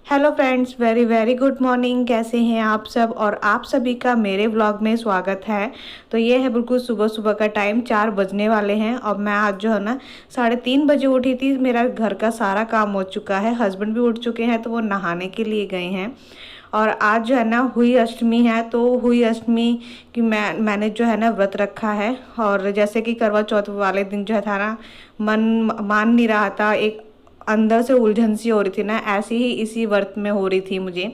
Hello friends, very very good morning. कैसे हैं आप सब? और आप सभी का मेरे व्लॉग में स्वागत है। तो ये है बिल्कुल सुबह सुबह का टाइम, 4 बजने वाले हैं और मैं आज जो है ना 3:30 बजे उठी थी। मेरा घर का सारा काम हो चुका है, हस्बैंड भी उठ चुके हैं तो वो नहाने के लिए गए हैं। और आज जो है ना हुई अष्टमी है, तो हुई अष्टमी की मैंने जो है ना व्रत रखा है। और जैसे कि करवा चौथ वाले दिन जो है था ना, मन मान नहीं रहा था, एक अंदर से उलझन सी हो रही थी ना, ऐसे ही इसी व्रत में हो रही थी मुझे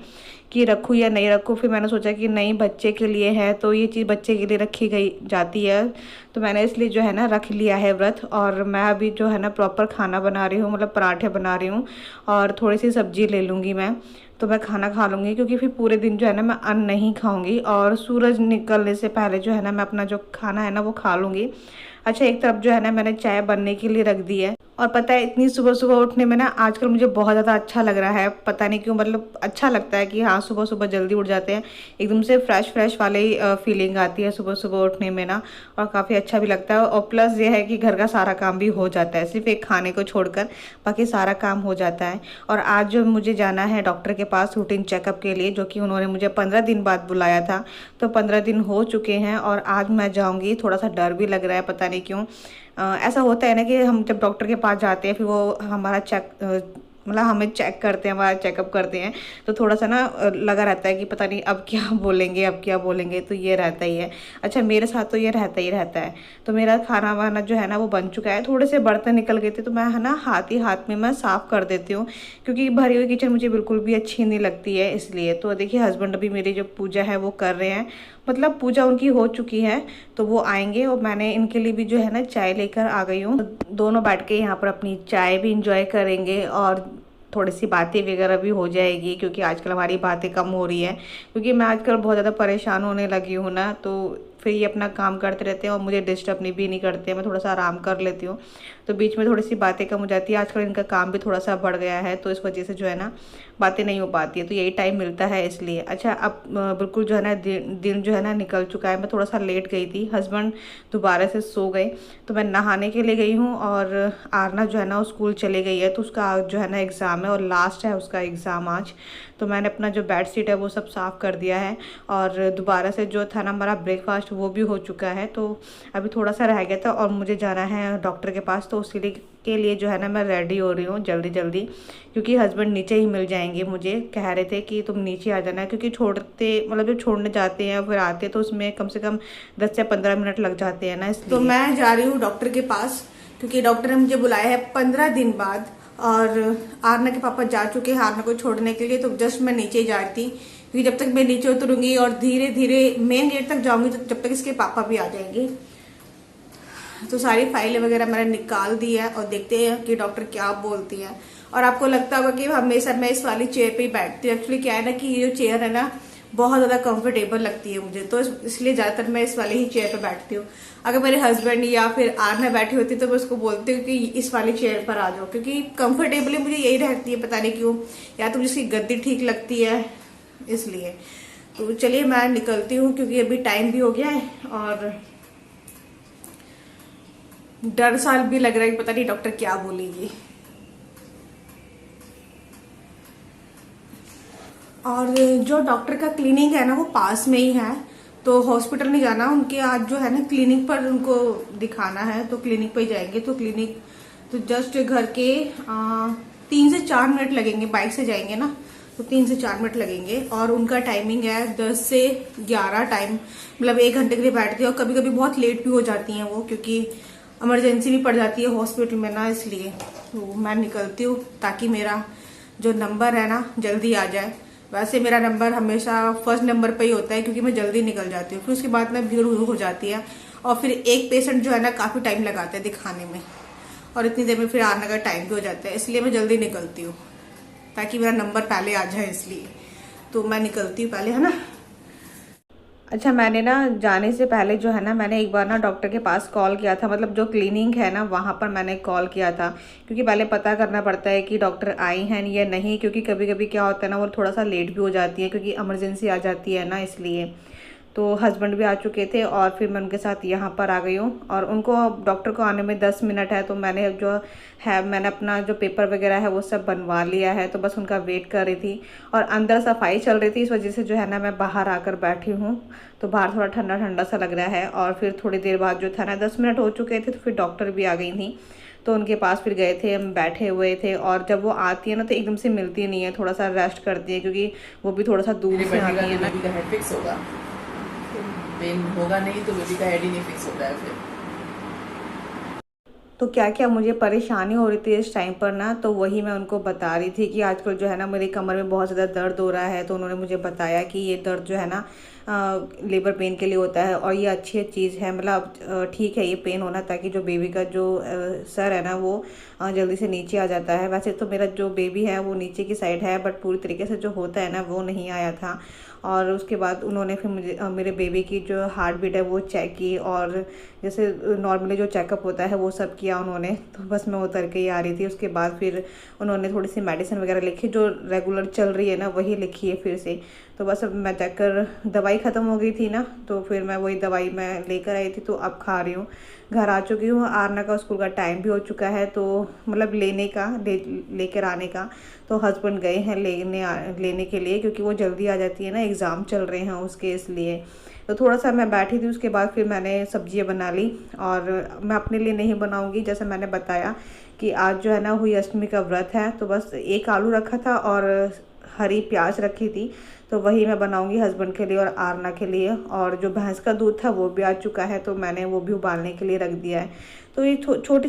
कि रखूँ या नहीं रखूँ। फिर मैंने सोचा कि नहीं, बच्चे के लिए है तो ये चीज़ बच्चे के लिए रखी गई जाती है, तो मैंने इसलिए जो है ना रख लिया है व्रत। और मैं अभी जो है ना प्रॉपर खाना बना रही हूँ, मतलब पराठे बना रही हूँ और थोड़ी सी सब्जी ले लूँगी मैं, तो मैं खाना खा लूँगी। क्योंकि फिर पूरे दिन जो है ना मैं अन्न नहीं खाऊंगी और सूरज निकलने से पहले जो है ना मैं अपना जो खाना है ना वो खा लूँगी। अच्छा, एक तरफ जो है ना मैंने चाय बनने के लिए रख दी है। और पता है, इतनी सुबह सुबह उठने में ना आजकल मुझे बहुत ज़्यादा अच्छा लग रहा है, पता नहीं क्यों। मतलब अच्छा लगता है कि हाँ, सुबह सुबह जल्दी उठ जाते हैं, एकदम से फ्रेश फ्रेश वाले ही फीलिंग आती है सुबह सुबह उठने में ना। और काफ़ी अच्छा भी लगता है। और प्लस ये है कि घर का सारा काम भी हो जाता है, सिर्फ एक खाने को छोड़कर बाकी सारा काम हो जाता है। और आज जो मुझे जाना है डॉक्टर के पास रूटीन चेकअप के लिए, जो कि उन्होंने मुझे 15 दिन बाद बुलाया था, तो 15 दिन हो चुके हैं और आज मैं जाऊँगी। थोड़ा सा डर भी लग रहा है, पता नहीं क्यों। ऐसा होता है ना कि हम जब डॉक्टर के पास जाते हैं, फिर वो हमारा मतलब हमें चेक करते हैं, हमारा चेकअप करते हैं, तो थोड़ा सा ना लगा रहता है कि पता नहीं अब क्या बोलेंगे, अब क्या बोलेंगे, तो ये रहता ही है। अच्छा, मेरे साथ तो ये रहता ही रहता है। तो मेरा खाना वाना जो है ना वो बन चुका है, थोड़े से बर्तन निकल गए थे तो मैं है ना हाथ ही हाथ में मैं साफ़ कर देती हूँ, क्योंकि भरी हुई किचन मुझे बिल्कुल भी अच्छी नहीं लगती है, इसलिए। तो देखिए, हस्बैंड अभी मेरी जो पूजा है वो कर रहे हैं, मतलब पूजा उनकी हो चुकी है, तो वो आएंगे। और मैंने इनके लिए भी जो है ना चाय लेकर आ गई हूँ। दोनों बैठ के यहाँ पर अपनी चाय भी इंजॉय करेंगे और थोड़ी सी बातें वगैरह भी हो जाएगी, क्योंकि आजकल हमारी बातें कम हो रही है। क्योंकि मैं आजकल बहुत ज़्यादा परेशान होने लगी हूँ ना, तो फिर ये अपना काम करते रहते हैं और मुझे डिस्टर्ब नहीं भी नहीं करते। मैं थोड़ा सा आराम कर लेती हूँ, तो बीच में थोड़ी सी बातें कम हो जाती है। आजकल इनका काम भी थोड़ा सा बढ़ गया है, तो इस वजह से जो है ना बातें नहीं हो पाती है, तो यही टाइम मिलता है इसलिए। अच्छा, अब बिल्कुल जो है ना दिन जो है ना निकल चुका है। मैं थोड़ा सा लेट गई थी, हस्बैंड दोबारा से सो गए, तो मैं नहाने के लिए गई हूँ। और आरना जो है ना वो स्कूल चले गई है, तो उसका आज जो है ना एग्ज़ाम है और लास्ट है उसका एग्ज़ाम आज। तो मैंने अपना जो बेड शीट है वो सब साफ़ कर दिया है। और दोबारा से जो था ना हमारा ब्रेकफास्ट वो भी हो चुका है, तो अभी थोड़ा सा रह गया था और मुझे जाना है डॉक्टर के पास, तो उसके लिए जो है ना मैं रेडी हो रही हूँ जल्दी जल्दी। क्योंकि हस्बैंड नीचे ही मिल जाएंगे, मुझे कह रहे थे कि तुम नीचे आ जाना, क्योंकि छोड़ते मतलब जब छोड़ने जाते हैं फिर आते तो उसमें कम से कम 10 से 15 मिनट लग जाते हैं ना, इसलिए। तो मैं जा रही हूँ डॉक्टर के पास, क्योंकि डॉक्टर ने मुझे बुलाया है 15 दिन बाद। और आरना के पापा जा चुके हैं आरना को छोड़ने के लिए, तो जस्ट मैं नीचे ही जा रही थी, क्योंकि जब तक मैं नीचे उतरूंगी और धीरे धीरे मेन गेट तक जाऊंगी तो जब तक इसके पापा भी आ जाएंगे। तो सारी फाइलें वगैरह मैंने निकाल दी है और देखते हैं कि डॉक्टर क्या बोलती है। और आपको लगता होगा कि हमेशा मैं इस वाली चेयर पे ही बैठती हूँ। एक्चुअली क्या है ना कि ये जो चेयर है ना बहुत ज़्यादा कंफर्टेबल लगती है मुझे, तो इसलिए ज़्यादातर मैं इस वाली ही चेयर पे बैठती हूँ। अगर मेरे हस्बैंड या फिर आरना बैठी होती तो मैं उसको बोलती हूँ कि इस वाली चेयर पर आ जाओ, क्योंकि कंफर्टेबली मुझे यही रहती है, पता नहीं क्यों। या तो मुझे इसकी गद्दी ठीक लगती है, इसलिए। तो चलिए मैं निकलती हूँ, क्योंकि अभी टाइम भी हो गया है और डर साल भी लग रहा है कि पता नहीं डॉक्टर क्या बोलेगी। और जो डॉक्टर का क्लिनिक है ना वो पास में ही है, तो हॉस्पिटल नहीं जाना, उनके आज जो है ना क्लिनिक पर उनको दिखाना है, तो क्लिनिक पर ही जाएंगे। तो क्लिनिक तो जस्ट घर के 3 से 4 मिनट लगेंगे, बाइक से जाएंगे ना, तो 3 से 4 मिनट लगेंगे। और उनका टाइमिंग है 10 से 11 टाइम, मतलब 1 घंटे के लिए बैठती है। और कभी कभी बहुत लेट भी हो जाती हैं वो, क्योंकि इमरजेंसी भी पड़ जाती है हॉस्पिटल में ना, इसलिए। तो मैं निकलती हूँ ताकि मेरा जो नंबर है ना जल्दी आ जाए। वैसे मेरा नंबर हमेशा फर्स्ट नंबर पे ही होता है, क्योंकि मैं जल्दी निकल जाती हूँ, फिर उसके बाद में भीड़ हो जाती है। और फिर एक पेशेंट जो है ना काफ़ी टाइम लगाते हैं दिखाने में, और इतनी देर में फिर आने का टाइम भी हो जाता है, इसलिए मैं जल्दी निकलती हूँ ताकि मेरा नंबर पहले आ जाए, इसलिए। तो मैं निकलती हूँ पहले, है ना। अच्छा, मैंने ना जाने से पहले जो है ना मैंने एक बार ना डॉक्टर के पास कॉल किया था, मतलब जो क्लिनिक है ना वहाँ पर मैंने कॉल किया था, क्योंकि पहले पता करना पड़ता है कि डॉक्टर आई हैं या नहीं, क्योंकि कभी कभी क्या होता है ना वो थोड़ा सा लेट भी हो जाती है, क्योंकि इमरजेंसी आ जाती है ना, इसलिए। तो हस्बैंड भी आ चुके थे और फिर मैं उनके साथ यहाँ पर आ गई हूँ। और उनको डॉक्टर को आने में 10 मिनट है, तो मैंने अपना जो पेपर वगैरह है वो सब बनवा लिया है, तो बस उनका वेट कर रही थी। और अंदर सफाई चल रही थी, इस वजह से जो है ना मैं बाहर आकर बैठी हूँ। तो बाहर थोड़ा ठंडा ठंडा सा लग रहा है। और फिर थोड़ी देर बाद जो था ना 10 मिनट हो चुके थे, तो फिर डॉक्टर भी आ गई थी, तो उनके पास फिर गए थे, हम बैठे हुए थे। और जब वो आती है ना तो एकदम से मिलती नहीं है, थोड़ा सा रेस्ट करती है, क्योंकि वो भी थोड़ा सा दूर से आती है ना। बेबी का हेड फिक्स होगा, पेन होगा नहीं तो बेबी का हेड ही नहीं फिक्स होता है फिर। तो क्या क्या मुझे परेशानी हो रही थी इस टाइम पर ना, तो वही मैं उनको बता रही थी कि आजकल जो है ना मेरी कमर में बहुत ज़्यादा दर्द हो रहा है। तो उन्होंने मुझे बताया कि ये दर्द जो है ना लेबर पेन के लिए होता है, और ये अच्छी चीज़ है, मतलब ठीक है ये पेन होना, ताकि जो बेबी का जो सर है ना वो जल्दी से नीचे आ जाता है। वैसे तो मेरा जो बेबी है वो नीचे की साइड है, बट पूरी तरीके से जो होता है ना वो नहीं आया था। और उसके बाद उन्होंने फिर मुझे मेरे बेबी की जो हार्ट बीट है वो चेक की, और जैसे नॉर्मली जो चेकअप होता है वो सब किया उन्होंने। तो बस मैं उतर के ही आ रही थी। उसके बाद फिर उन्होंने थोड़ी सी मेडिसिन वगैरह लिखी, जो रेगुलर चल रही है ना वही लिखी है फिर से। तो बस अब मैं जाकर, दवाई ख़त्म हो गई थी ना, तो फिर मैं वही दवाई मैं लेकर आई थी, तो अब खा रही हूँ। घर आ चुकी हूँ, आरना का स्कूल का टाइम भी हो चुका है, तो मतलब लेकर आने का। तो हस्बैंड गए हैं लेने के लिए, क्योंकि वो जल्दी आ जाती है ना, एग्ज़ाम चल रहे हैं उसके, इसलिए। तो थोड़ा सा मैं बैठी थी, उसके बाद फिर मैंने सब्जियां बना ली। और मैं अपने लिए नहीं बनाऊंगी, जैसे मैंने बताया कि आज जो है ना हुई अष्टमी का व्रत है, तो बस एक आलू रखा था और हरी प्याज रखी थी, तो वही मैं बनाऊंगी हस्बैंड के लिए और आरना के लिए। और जो भैंस का दूध था वो भी आ चुका है, तो मैंने वो भी उबालने के लिए रख दिया है। तो ये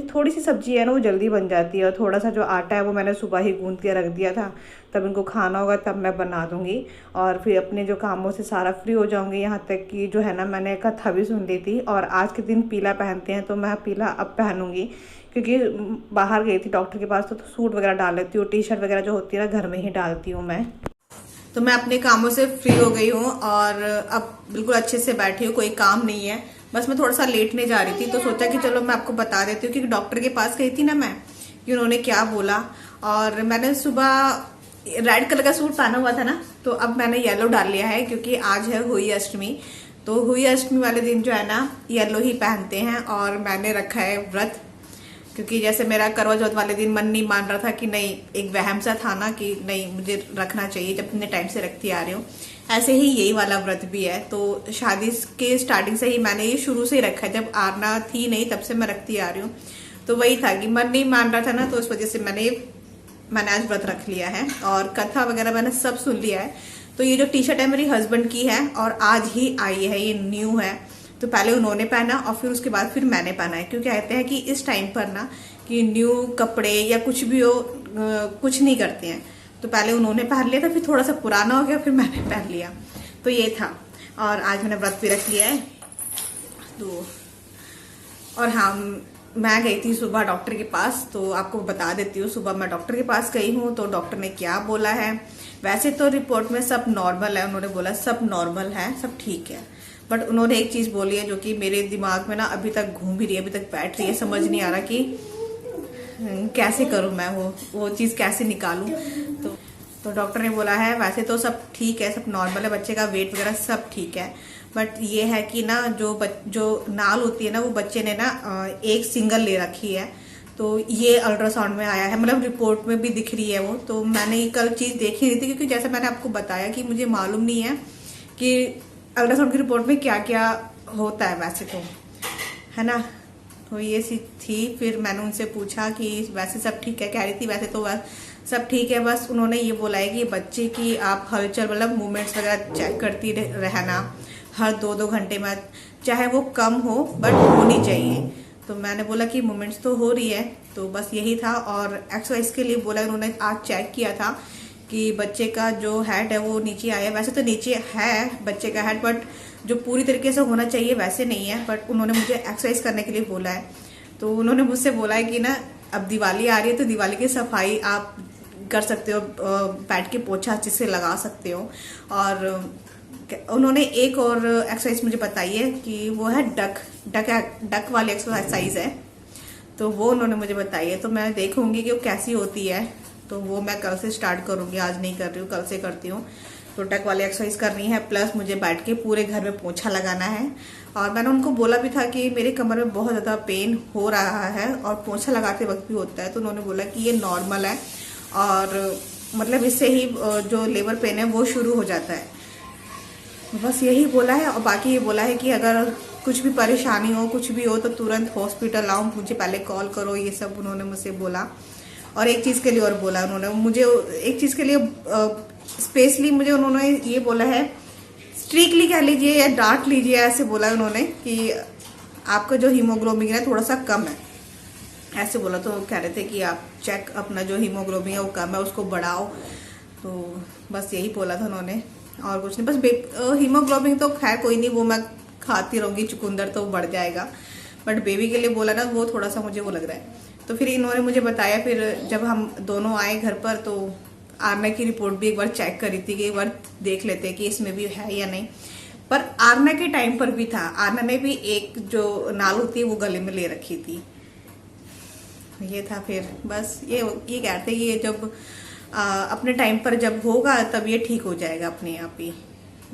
थोड़ी सी सब्जी है ना वो जल्दी बन जाती है। और थोड़ा सा जो आटा है वो मैंने सुबह ही गूंद के रख दिया था, तब इनको खाना होगा तब मैं बना दूंगी। और फिर अपने जो कामों से सारा फ्री हो जाऊंगी। यहाँ तक कि जो है ना मैंने कथा भी सुन ली थी, और आज के दिन पीला पहनते हैं, तो मैं पीला अब पहनूंगी, क्योंकि बाहर गई थी डॉक्टर के पास, तो सूट वगैरह डाल लेती हूँ, टी शर्ट वगैरह जो होती है ना घर में ही डालती हूँ मैं। तो मैं अपने कामों से फ्री हो गई हूँ और अब बिल्कुल अच्छे से बैठी हूँ, कोई काम नहीं है। बस मैं थोड़ा सा लेटने जा रही थी, तो सोचा कि चलो मैं आपको बता देती हूँ कि डॉक्टर के पास गई थी ना मैं, कि उन्होंने क्या बोला। और मैंने सुबह रेड कलर का सूट पहना हुआ था ना, तो अब मैंने येलो डाल लिया है, क्योंकि आज है हुई अष्टमी। तो हुई अष्टमी वाले दिन जो है ना येलो ही पहनते हैं। और मैंने रखा है व्रत, क्योंकि जैसे मेरा करवा चौथ वाले दिन मन नहीं मान रहा था, कि नहीं, एक वहम सा था ना कि नहीं मुझे रखना चाहिए, जब इतने टाइम से रखती आ रही हूँ। ऐसे ही यही वाला व्रत भी है। तो शादी के स्टार्टिंग से ही मैंने ये शुरू से ही रखा है, जब आरना थी नहीं तब से मैं रखती आ रही हूँ। तो वही था कि मन नहीं मान रहा था ना, तो इस वजह से मैंने आज व्रत रख लिया है। और कथा वगैरह मैंने सब सुन लिया है। तो ये जो टी शर्ट है मेरी हस्बैंड की है, और आज ही आई है, ये न्यू है। तो पहले उन्होंने पहना और फिर उसके बाद फिर मैंने पहना है, क्योंकि कहते हैं कि इस टाइम पर ना कि न्यू कपड़े या कुछ भी हो कुछ नहीं करते हैं। तो पहले उन्होंने पहन लिया था, फिर थोड़ा सा पुराना हो गया, फिर मैंने पहन लिया। तो ये था, और आज मैंने व्रत भी रख लिया है। तो और हाँ, मैं गई थी सुबह डॉक्टर के पास, तो आपको बता देती हूँ। सुबह मैं डॉक्टर के पास गई हूँ, तो डॉक्टर ने क्या बोला है। वैसे तो रिपोर्ट में सब नॉर्मल है, उन्होंने बोला सब नॉर्मल है, सब ठीक है। बट उन्होंने एक चीज बोली है जो कि मेरे दिमाग में ना अभी तक घूम भी रही है, अभी तक बैठ रही है, समझ नहीं आ रहा कि कैसे करूं मैं वो चीज कैसे निकालूं। तो डॉक्टर ने बोला है वैसे तो सब ठीक है, सब नॉर्मल है, बच्चे का वेट वगैरह सब ठीक है, बट ये है कि ना जो नाल होती है ना वो बच्चे ने ना एक सिंगल ले रखी है। तो ये अल्ट्रासाउंड में आया है, मतलब रिपोर्ट में भी दिख रही है वो। तो मैंने ये कल चीज देखी नहीं थी, क्योंकि जैसे मैंने आपको बताया कि मुझे मालूम नहीं है कि अल्ट्रासाउंड की रिपोर्ट में क्या क्या होता है वैसे तो, है ना। तो ये सी थी। फिर मैंने उनसे पूछा कि वैसे सब ठीक है, कह रही थी वैसे तो सब ठीक है, बस उन्होंने ये बोला है कि बच्चे की आप हलचल मतलब मूवमेंट्स वगैरह चेक करती रहना हर 2-2 घंटे में, चाहे वो कम हो बट होनी चाहिए। तो मैंने बोला कि मूवमेंट्स तो हो रही है, तो बस यही था। और एक्सरसाइज के लिए बोला, उन्होंने आज चेक किया था कि बच्चे का जो हेड है वो नीचे आया। वैसे तो नीचे है बच्चे का हेड, बट जो पूरी तरीके से होना चाहिए वैसे नहीं है। बट उन्होंने मुझे एक्सरसाइज करने के लिए बोला है। तो उन्होंने मुझसे बोला है कि ना अब दिवाली आ रही है, तो दिवाली की सफाई आप कर सकते हो, बैठ के पोछा अच्छे से लगा सकते हो। और उन्होंने एक और एक्सरसाइज मुझे बताई है कि वो है डक वाली एक्सरसाइज है, तो वो उन्होंने मुझे बताई है। तो मैं देखूंगी कि वो कैसी होती है, तो वो मैं कल से स्टार्ट करूंगी, आज नहीं कर रही हूँ, कल से करती हूँ। तो टक वाली एक्सरसाइज करनी है, प्लस मुझे बैठ के पूरे घर में पोछा लगाना है। और मैंने उनको बोला भी था कि मेरे कमर में बहुत ज़्यादा पेन हो रहा है और पोछा लगाते वक्त भी होता है, तो उन्होंने बोला कि ये नॉर्मल है और मतलब इससे ही जो लेबर पेन है वो शुरू हो जाता है। बस यही बोला है। और बाकी ये बोला है कि अगर कुछ भी परेशानी हो, कुछ भी हो, तो तुरंत हॉस्पिटल आओ, मुझे पहले कॉल करो, ये सब उन्होंने मुझसे बोला। और एक चीज़ के लिए और बोला उन्होंने मुझे, एक चीज़ के लिए स्पेशली मुझे उन्होंने ये बोला है, स्ट्रिक्टली कह लीजिए या डांट लीजिए, ऐसे बोला उन्होंने कि आपका जो हीमोग्लोबिन है थोड़ा सा कम है, ऐसे बोला। तो कह रहे थे कि आप चेक अपना जो हीमोग्लोबिन है वो कम है, उसको बढ़ाओ। तो बस यही बोला था उन्होंने, और कुछ नहीं। बस हीमोग्लोबिन तो खैर कोई नहीं, वो मैं खाती रहूँगी, चुकंदर तो बढ़ जाएगा, बट बेबी के लिए बोला ना, वो थोड़ा सा मुझे वो लग रहा है। तो फिर इन्होंने मुझे बताया, फिर जब हम दोनों आए घर पर तो आरना की रिपोर्ट भी एक बार चेक करी थी कि एक बार देख लेते कि इसमें भी है या नहीं। पर आरना के टाइम पर भी था, आरना ने भी एक जो नाल होती है वो गले में ले रखी थी, ये था। फिर बस ये कहते हैं कि ये जब अपने टाइम पर जब होगा तब ये ठीक हो जाएगा अपने आप ही।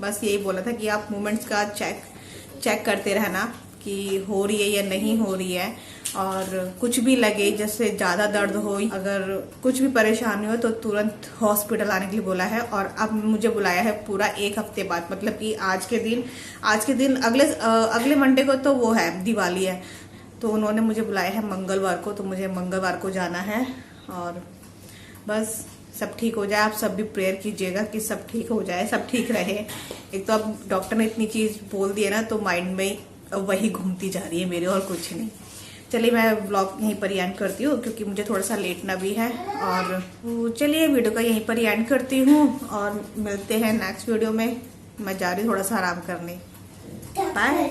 बस यही बोला था कि आप मोमेंट्स का चेक करते रहना कि हो रही है या नहीं हो रही है, और कुछ भी लगे, जैसे ज़्यादा दर्द हो, अगर कुछ भी परेशानी हो, तो तुरंत हॉस्पिटल आने के लिए बोला है। और अब मुझे बुलाया है पूरा 1 हफ्ते बाद, मतलब कि आज के दिन अगले मंडे को तो वो है, दिवाली है, तो उन्होंने मुझे बुलाया है मंगलवार को, तो मुझे मंगलवार को जाना है। और बस सब ठीक हो जाए। आप सब भी प्रेयर कीजिएगा कि सब ठीक हो जाए, सब ठीक रहे। एक तो अब डॉक्टर ने इतनी चीज़ बोल दी है ना, तो माइंड में वही घूमती जा रही है मेरे, और कुछ नहीं। चलिए मैं व्लॉग यहीं पर एंड करती हूँ, क्योंकि मुझे थोड़ा सा लेटना भी है। और चलिए वीडियो का यहीं पर एंड करती हूँ, और मिलते हैं नेक्स्ट वीडियो में। मैं जा रही हूँ थोड़ा सा आराम करने। बाय।